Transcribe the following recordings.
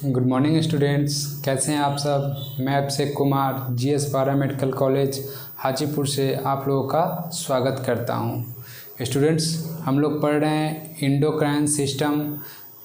Good morning students, कैसे हैं आप सब। मैं अभिषेक कुमार जीएस पारा मेडिकल कॉलेज हाजीपुर से आप लोगों का स्वागत करता हूं। स्टूडेंट्स, हम लोग पढ़ रहे हैं इंडोक्राइन सिस्टम।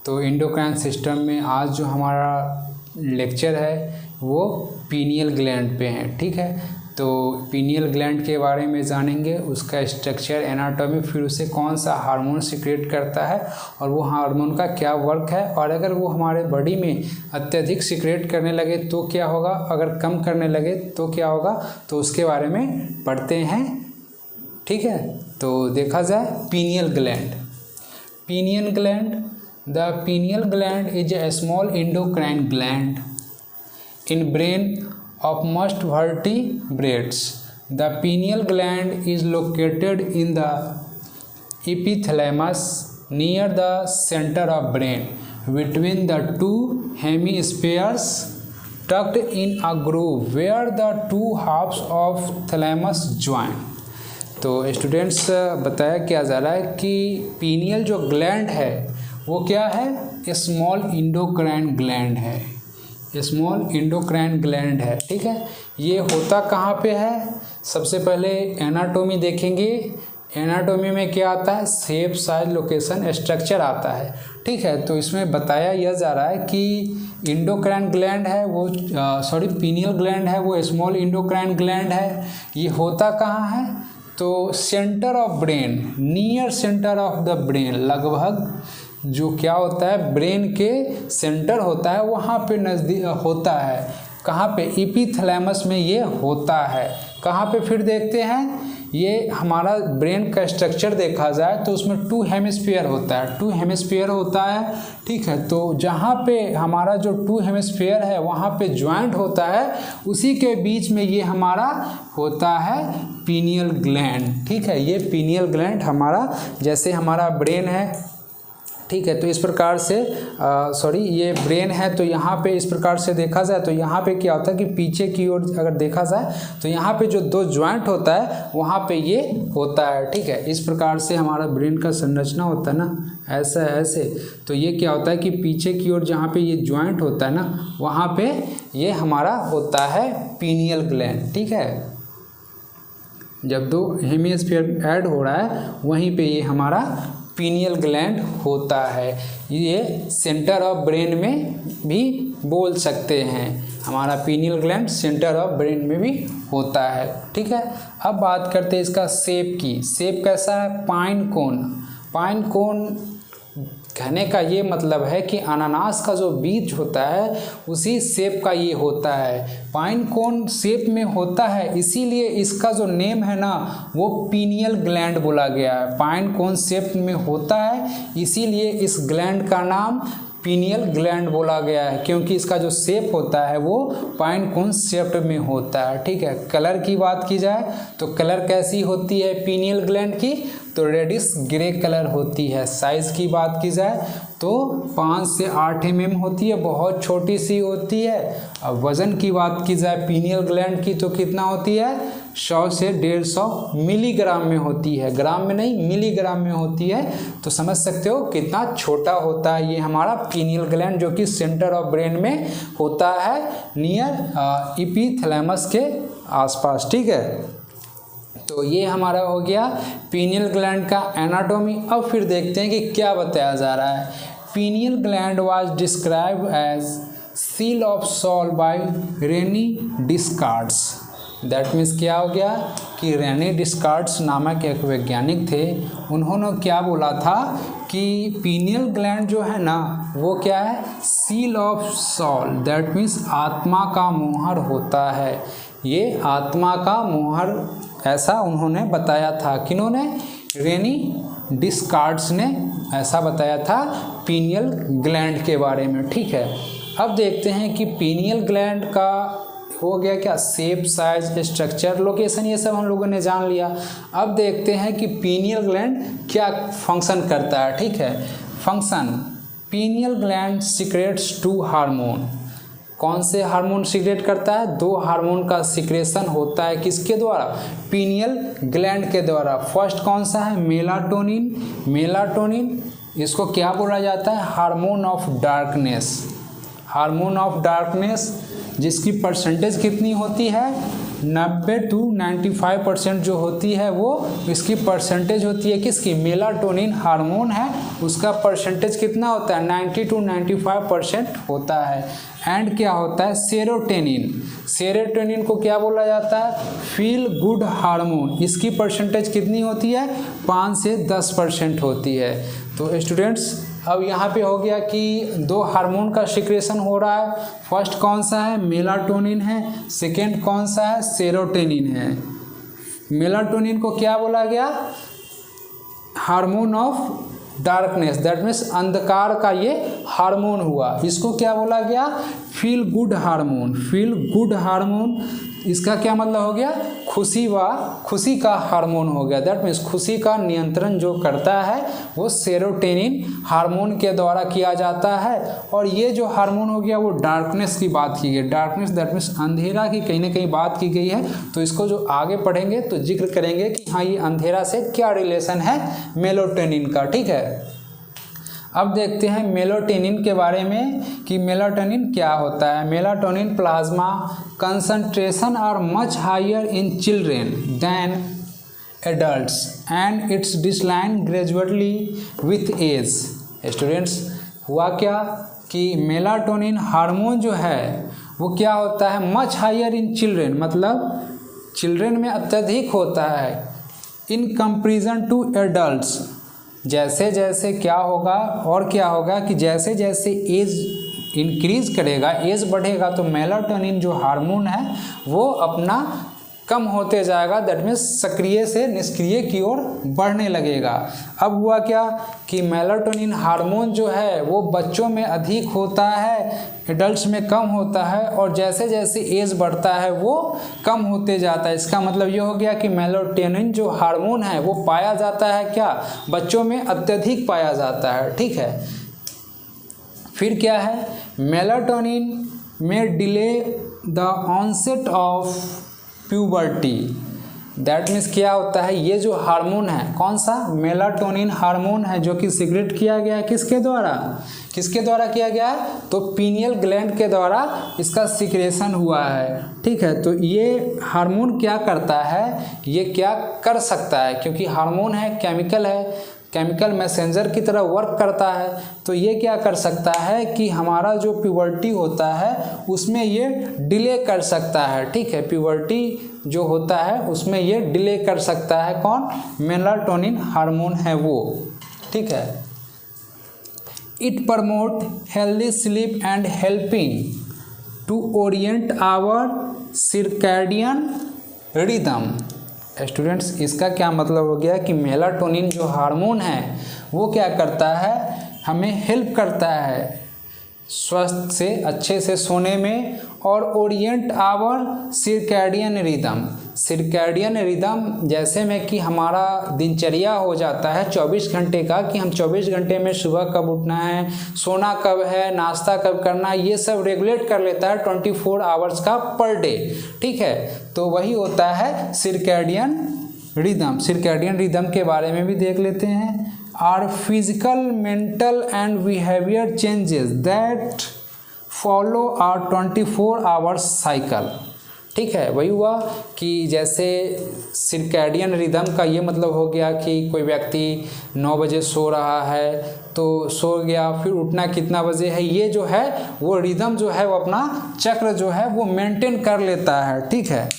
तो इंडोक्राइन सिस्टम में आज जो हमारा लेक्चर है वो पीनियल ग्लैंड पे है। ठीक है, तो पीनियल ग्लैंड के बारे में जानेंगे, उसका स्ट्रक्चर, एनाटॉमी, फिर उसे कौन सा हार्मोन सिक्रेट करता है और वो हार्मोन का क्या वर्क है, और अगर वो हमारे बॉडी में अत्यधिक सिक्रेट करने लगे तो क्या होगा, अगर कम करने लगे तो क्या होगा, तो उसके बारे में पढ़ते हैं। ठीक है, तो देखा जाए pineal gland. Pineal gland, the pineal gland is a small endocrine gland in brain of most vertebrates. The pineal gland is located in the epithalamus near the center of brain between the two hemispheres, tucked in a groove where the two halves of thalamus join. तो students, बताया क्या जा रहा है कि pineal जो gland है वो क्या है, स्मॉल इंडोक्राइन ग्लैंड है। स्मॉल इंडोक्राइन ग्लैंड है। ठीक है, ये होता कहाँ पे है, सबसे पहले एनाटोमी देखेंगे। एनाटोमी में क्या आता है, शेप, साइज, लोकेशन, स्ट्रक्चर आता है। ठीक है, तो इसमें बताया यह जा रहा है कि इंडोक्राइन ग्लैंड है वो पीनियल ग्लैंड है वो स्मॉल इंडोक्राइन ग्लैंड है। ये होता कहाँ है, तो centre of brain, near centre of the brain, लगभग जो क्या होता है ब्रेन के सेंटर होता है वहाँ पे नज़दीक होता है। कहाँ पे, एपिथैलेमस में ये होता है। कहाँ पे, फिर देखते हैं ये हमारा ब्रेन का स्ट्रक्चर देखा जाए तो उसमें टू हेमिस्फीयर होता है। टू हेमिस्फीयर होता है। ठीक है, तो जहाँ पे हमारा जो टू हेमिस्फीयर है वहाँ पे ज्वाइंट होता है, उसी के बीच में ये हमारा होता है पीनियल ग्लैंड। ठीक है, ये पीनियल ग्लैंड हमारा, जैसे हमारा ब्रेन है, ठीक है, तो इस प्रकार से ये ब्रेन है, तो यहाँ पे इस प्रकार से देखा जाए तो यहाँ पे क्या होता है कि पीछे की ओर अगर देखा जाए तो यहाँ पे जो दो ज्वाइंट होता है वहाँ पे ये होता है। ठीक है, इस प्रकार से हमारा ब्रेन का संरचना होता है ना, ऐसा ऐसे। तो ये क्या होता है कि पीछे की ओर जहाँ पे ये ज्वाइंट होता है ना वहाँ पे ये हमारा होता है पीनियल ग्लैंड। ठीक है, जब दो हेमिस्फीयर ऐड हो रहा है वहीं पे ये हमारा पीनियल ग्लैंड होता है। ये सेंटर ऑफ ब्रेन में भी बोल सकते हैं, हमारा pineal gland centre of brain में भी होता है। ठीक है, अब बात करते हैं इसका शेप की। शेप कैसा है, पाइन कोन। पाइन कोन कहने का ये मतलब है कि अनानास का जो बीज होता है उसी शेप का ये होता है। पाइन कोन शेप में होता है, इसीलिए इसका जो नेम है ना वो पीनियल ग्लैंड बोला गया है। पाइन कोन शेप में होता है इसीलिए इस ग्लैंड का नाम पीनियल ग्लैंड बोला गया है, क्योंकि इसका जो शेप होता है वो पाइन कोन शेप में होता है। ठीक है, कलर की बात की जाए तो कलर कैसी होती है पीनियल ग्लैंड की, तो रेडिश ग्रे कलर होती है। साइज़ की बात की जाए तो 5 से 8 mm होती है, बहुत छोटी सी होती है। अब वज़न की बात की जाए पीनियल ग्लैंड की तो कितना होती है, 100 से 150 मिलीग्राम में होती है, ग्राम में नहीं मिलीग्राम में होती है। तो समझ सकते हो कितना छोटा होता है ये हमारा पीनियल ग्लैंड, जो कि सेंटर ऑफ ब्रेन में होता है, नियर एपिथैलेमस के आसपास। ठीक है, तो ये हमारा हो गया पीनियल ग्लैंड का एनाटॉमी। अब फिर देखते हैं कि क्या बताया जा रहा है। Pineal gland was described as seat of soul by Rene Descartes. That means क्या हो गया कि रेनी डिस्कार्ड्स नामक एक वैज्ञानिक थे, उन्होंने क्या बोला था कि पीनियल ग्लैंड जो है ना वो क्या है, seal of soul, that means आत्मा का मोहर होता है। ये आत्मा का मोहर, ऐसा उन्होंने बताया था। किन्होंने, रेनी डिस्कार्ड्स ने ऐसा बताया था पीनियल ग्लैंड के बारे में। ठीक है, अब देखते हैं कि पीनियल ग्लैंड का हो गया क्या, शेप, साइज, स्ट्रक्चर, लोकेशन, ये सब हम लोगों ने जान लिया। अब देखते हैं कि पीनियल ग्लैंड क्या फंक्शन करता है। ठीक है, function, pineal gland secrets 2 hormone. कौन से हार्मोन सिक्रेट करता है, 2 हार्मोन का सिक्रेशन होता है, किसके द्वारा, पीनियल ग्लैंड के द्वारा। फर्स्ट कौन सा है, मेलाटोनिन। मेलाटोनिन इसको क्या बोला जाता है, hormone of darkness. Hormone of darkness, जिसकी परसेंटेज कितनी होती है 90 to 95% जो होती है वो इसकी परसेंटेज होती है किसकी, मेलाटोनिन हार्मोन है, उसका परसेंटेज कितना होता है 90 to 95% होता है। एंड क्या होता है सेरोटोनिन, सेरोटोनिन को क्या बोला जाता है फील गुड हार्मोन, इसकी परसेंटेज कितनी होती है 5 से 10% होती है। तो स्टूडेंट्स अब यहाँ पे हो गया कि दो हार्मोन का सिक्रेशन हो रहा है, फर्स्ट कौन सा है मेलाटोनिन है, सेकेंड कौन सा है सेरोटोनिन है। मेलाटोनिन को क्या बोला गया hormone of darkness, that means अंधकार का ये हार्मोन हुआ, इसको क्या बोला गया feel good hormone, feel good hormone इसका क्या मतलब हो गया खुशी का हार्मोन हो गया, दैट मीन्स खुशी का नियंत्रण जो करता है वो सेरोटोनिन हार्मोन के द्वारा किया जाता है। और ये जो हार्मोन हो गया वो डार्कनेस की बात की गई, डार्कनेस दैट मीन्स अंधेरा की कहीं ना कहीं बात की गई है। तो इसको जो आगे पढ़ेंगे तो जिक्र करेंगे कि हाँ ये अंधेरा से क्या रिलेशन है मेलाटोनिन का, ठीक है। अब देखते हैं मेलाटोनिन के बारे में कि मेलाटोनिन क्या होता है। Melatonin plasma concentration are much higher in children than adults and its decline gradually with age. Students हुआ क्या कि मेलाटोनिन हार्मोन जो है वो क्या होता है मच हायर इन चिल्ड्रेन, मतलब चिल्ड्रेन में अत्यधिक होता है इन कंपेरिजन टू एडल्ट्स। जैसे जैसे क्या होगा और क्या होगा कि जैसे जैसे एज इंक्रीज करेगा, एज बढ़ेगा तो मेलाटोनिन जो हार्मोन है वो अपना कम होते जाएगा, दैट मीन्स सक्रिय से निष्क्रिय की ओर बढ़ने लगेगा। अब हुआ क्या कि मेलाटोनिन हार्मोन जो है वो बच्चों में अधिक होता है, एडल्ट्स में कम होता है, और जैसे जैसे एज बढ़ता है वो कम होते जाता है। इसका मतलब ये हो गया कि मेलाटोनिन जो हार्मोन है वो पाया जाता है क्या बच्चों में अत्यधिक पाया जाता है, ठीक है। फिर क्या है मेलाटोनिन में delay the onset of puberty, that means क्या होता है ये जो हार्मोन है कौन सा मेलाटोनिन हार्मोन है जो कि सीक्रेट किया गया है किसके द्वारा किया गया है तो पीनियल ग्लैंड के द्वारा इसका सीक्रेशन हुआ है, ठीक है। तो ये हार्मोन क्या करता है, ये क्या कर सकता है, क्योंकि हार्मोन है केमिकल मैसेंजर की तरह वर्क करता है। तो ये क्या कर सकता है कि हमारा जो प्यूबर्टी होता है उसमें ये डिले कर सकता है, ठीक है। प्यूबर्टी जो होता है उसमें ये डिले कर सकता है, कौन मेलाटोनिन हार्मोन है वो, ठीक है। It promote healthy sleep and helping to orient our circadian rhythm. Students इसका क्या मतलब हो गया कि मेलाटोनिन जो हार्मोन है वो क्या करता है हमें हेल्प करता है स्वस्थ से अच्छे से सोने में, और ओरिएंट आवर सर्कैडियन रिदम जैसे में कि हमारा दिनचर्या हो जाता है 24 घंटे का कि हम 24 घंटे में सुबह कब उठना है, सोना कब है, नाश्ता कब करना है, ये सब रेगुलेट कर लेता है 24 आवर्स का पर डे, ठीक है। तो वही होता है सर्कैडियन रिदम के बारे में भी देख लेते हैं। Are physical mental and behaviour changes that follow are 24 hours cycle, ठीक है। वही हुआ कि जैसे सर्कैडियन रिदम का ये मतलब हो गया कि कोई व्यक्ति 9 बजे सो रहा है तो सो गया, फिर उठना कितना बजे है, ये जो है वो रिदम जो है वो अपना चक्र जो है वो मेंटेन कर लेता है, ठीक है।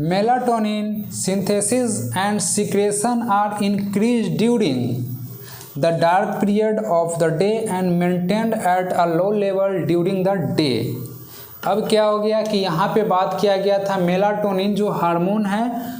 Melatonin synthesis and secretion are increased during the dark period of the day and maintained at a low level during the day। अब क्या हो गया कि यहाँ पे बात किया गया था मेलाटोनिन जो हार्मोन है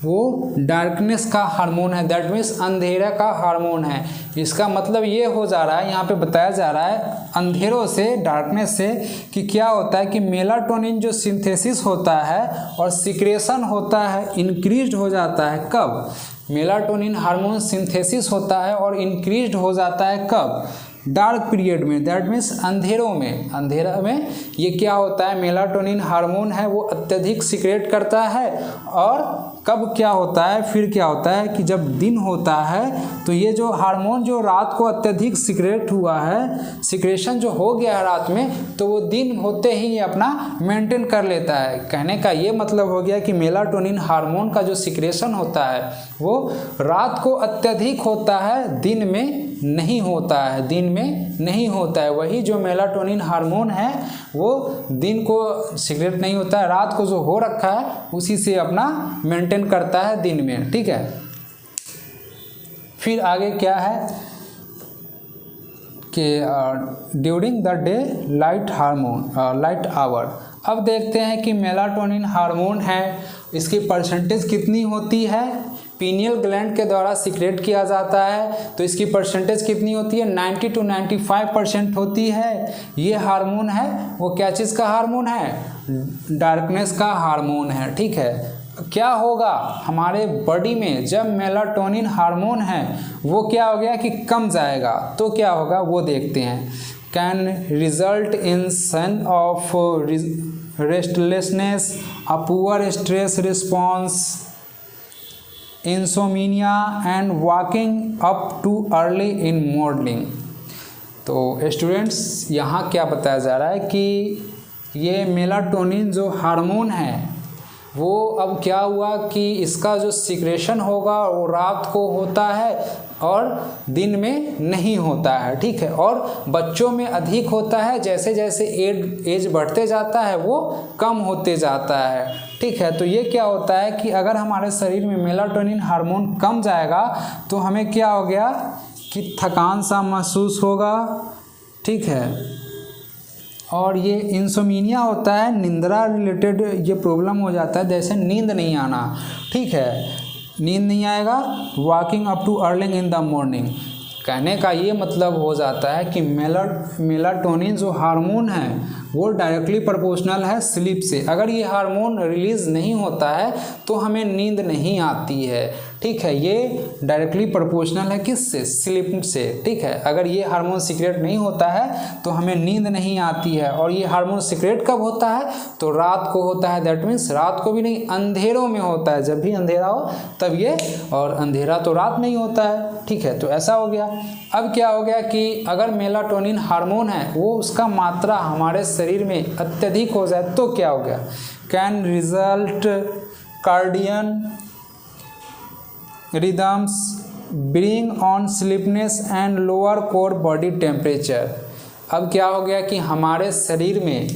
वो डार्कनेस का हार्मोन है, दैट मीन्स अंधेरा का हार्मोन है। इसका मतलब ये हो जा रहा है, यहाँ पे बताया जा रहा है अंधेरों से, डार्कनेस से, कि क्या होता है कि मेलाटोनिन जो सिंथेसिस होता है और सिक्रेशन होता है इंक्रीज्ड हो जाता है। कब मेलाटोनिन हार्मोन सिंथेसिस होता है और इंक्रीज्ड हो जाता है कब डार्क पीरियड में, दैट मीन्स अंधेरों में, अंधेरा में ये क्या होता है, मेलाटोनिन हार्मोन है वो अत्यधिक सीक्रेट करता है। और कब क्या होता है, फिर क्या होता है कि जब दिन होता है तो ये जो हार्मोन जो रात को अत्यधिक सीक्रेट हुआ है, सीक्रेशन जो हो गया है रात में, तो वो दिन होते ही ये अपना मेंटेन कर लेता है। कहने का ये मतलब हो गया कि मेलाटोनिन हार्मोन का जो सीक्रेशन होता है वो रात को अत्यधिक होता है, दिन में नहीं होता है, दिन में नहीं होता है। वही जो मेलाटोनिन हार्मोन है वो दिन को सीक्रेट नहीं होता है, रात को जो हो रखा है उसी से अपना मेंटेन करता है दिन में, ठीक है। फिर आगे क्या है कि during the day light hormone, light hour. अब देखते हैं कि मेलाटोनिन हार्मोन है, इसकी परसेंटेज कितनी होती है, पीनियल ग्लैंड के द्वारा सीक्रेट किया जाता है, तो इसकी परसेंटेज कितनी होती है, 90 to 95% होती है। ये हार्मोन है वो क्या चीज़ का हार्मोन है, डार्कनेस का हार्मोन है, ठीक है। क्या होगा हमारे बॉडी में जब मेलाटोनिन हार्मोन है वो क्या हो गया कि कम जाएगा, तो क्या होगा वो देखते हैं। Can result in son of restlessness, a poor stress response, insomnia and walking up too early in morning. तो स्टूडेंट्स यहाँ क्या बताया जा रहा है कि ये मेलाटोनिन जो हार्मोन है वो अब क्या हुआ कि इसका जो सीक्रेशन होगा वो रात को होता है और दिन में नहीं होता है, ठीक है। और बच्चों में अधिक होता है, जैसे जैसे एज बढ़ते जाता है वो कम होते जाता है, ठीक है। तो ये क्या होता है कि अगर हमारे शरीर में मेलाटोनिन हार्मोन कम जाएगा तो हमें क्या हो गया कि थकान सा महसूस होगा, ठीक है। और ये इंसोमिनिया होता है, निंद्रा रिलेटेड ये प्रॉब्लम हो जाता है, जैसे नींद नहीं आना, ठीक है, नींद नहीं आएगा। Walking up too early in the morning, कहने का ये मतलब हो जाता है कि मेलाटोनिन जो हार्मोन है वो डायरेक्टली प्रोपोर्शनल है स्लीप से। अगर ये हार्मोन रिलीज़ नहीं होता है तो हमें नींद नहीं आती है, ठीक है। ये डायरेक्टली प्रोपोर्शनल है किससे, स्लीप से, ठीक है। अगर ये हार्मोन सीक्रेट नहीं होता है तो हमें नींद नहीं आती है। और ये हार्मोन सीक्रेट कब होता है, तो रात को होता है, दैट मीन्स रात को भी नहीं, अंधेरों में होता है, जब भी अंधेरा हो तब ये, और अंधेरा तो रात में ही होता है, ठीक है। तो ऐसा हो गया। अब क्या हो गया कि अगर मेलाटोनिन हार्मोन है वो उसका मात्रा हमारे शरीर में अत्यधिक हो जाए तो क्या हो गया, can result circadian rhythms, bring on sleepiness and lower core body temperature. अब क्या हो गया कि हमारे शरीर में,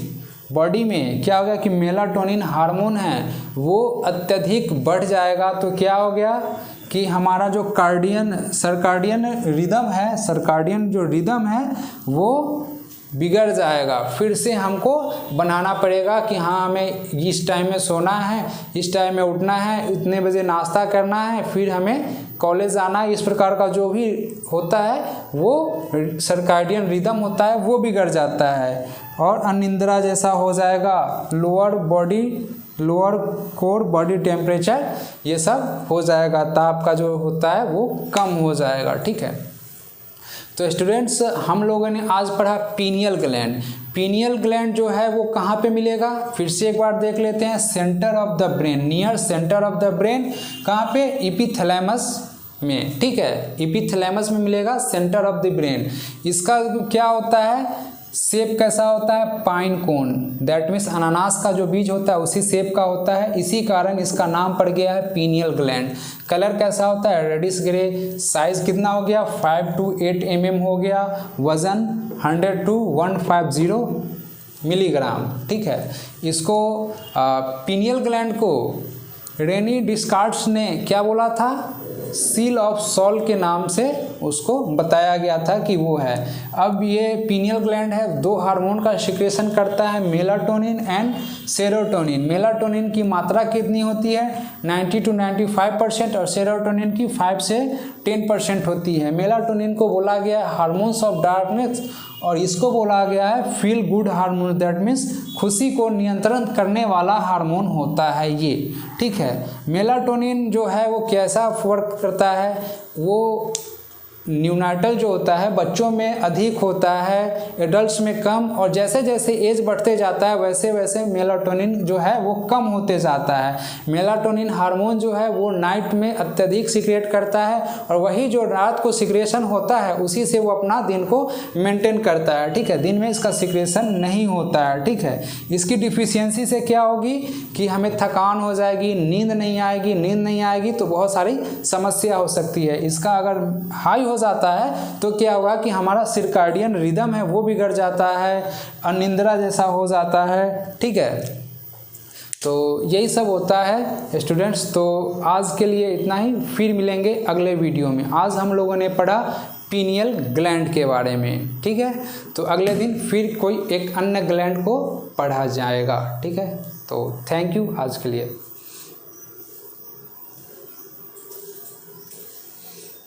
बॉडी में क्या हो गया कि मेलाटोनिन हार्मोन है वो अत्यधिक बढ़ जाएगा, तो क्या हो गया कि हमारा जो सर्काडियन रिदम है, सर्काडियन जो रिदम है वो बिगड़ जाएगा। फिर से हमको बनाना पड़ेगा कि हाँ हमें इस टाइम में सोना है, इस टाइम में उठना है, इतने बजे नाश्ता करना है, फिर हमें कॉलेज आना है। इस प्रकार का जो भी होता है वो सर्काडियन रिदम होता है वो बिगड़ जाता है और अनिंद्रा जैसा हो जाएगा, लोअर कोर बॉडी टेम्परेचर ये सब हो जाएगा, ताप का जो होता है वो कम हो जाएगा, ठीक है। तो स्टूडेंट्स हम लोगों ने आज पढ़ा पीनियल ग्लैंड। पीनियल ग्लैंड जो है वो कहाँ पे मिलेगा, फिर से एक बार देख लेते हैं, centre of the brain, near centre of the brain, कहाँ पे, एपिथैलेमस में, ठीक है। एपिथैलेमस में मिलेगा, सेंटर ऑफ द ब्रेन। इसका क्या होता है, शेप कैसा होता है, पाइन कोन, दैट मीन्स अनानास का जो बीज होता है उसी शेप का होता है, इसी कारण इसका नाम पड़ गया है पीनियल ग्लैंड। कलर कैसा होता है, रेडिश ग्रे। साइज कितना हो गया, 5 to 8 mm हो गया। वजन 100 to 150 मिलीग्राम, ठीक है। इसको पीनियल ग्लैंड को रेनी डिस्कार्ड्स ने क्या बोला था, सील ऑफ सॉल के नाम से उसको बताया गया था कि वो है। अब ये पीनियल ग्लैंड है, दो हार्मोन का सिक्रेशन करता है, मेलाटोनिन एंड सेरोटोनिन। मेलाटोनिन की मात्रा कितनी होती है, 90 to 95% और सेरोटोनिन की 5 से 10% होती है। मेलाटोनिन को बोला गया है हार्मोन्स ऑफ डार्कनेस और इसको बोला गया है feel good hormone, that means खुशी को नियंत्रण करने वाला हार्मोन होता है ये, ठीक है। मेलाटोनिन जो है वो कैसा वर्क करता है, वो न्यूनाटल जो होता है बच्चों में अधिक होता है, एडल्ट्स में कम, और जैसे जैसे एज बढ़ते जाता है वैसे वैसे मेलाटोनिन जो है वो कम होते जाता है। मेलाटोनिन हार्मोन जो है वो नाइट में अत्यधिक सीक्रेट करता है, और वही जो रात को सीक्रेशन होता है उसी से वो अपना दिन को मेंटेन करता है, ठीक है। दिन में इसका सीक्रेशन नहीं होता है, ठीक है। इसकी डिफिशियंसी से क्या होगी कि हमें थकान हो जाएगी, नींद नहीं आएगी, नींद नहीं आएगी तो बहुत सारी समस्या हो सकती है। इसका अगर हाई हो जाता है तो क्या होगा कि हमारा सर्कैडियन रिदम है वो बिगड़ जाता है, अनिंद्रा जैसा हो जाता है, ठीक है। तो यही सब होता है स्टूडेंट्स। तो आज के लिए इतना ही, फिर मिलेंगे अगले वीडियो में। आज हम लोगों ने पढ़ा पीनियल ग्लैंड के बारे में, ठीक है। तो अगले दिन फिर कोई एक अन्य ग्लैंड को पढ़ा जाएगा, ठीक है। तो थैंक यू आज के लिए।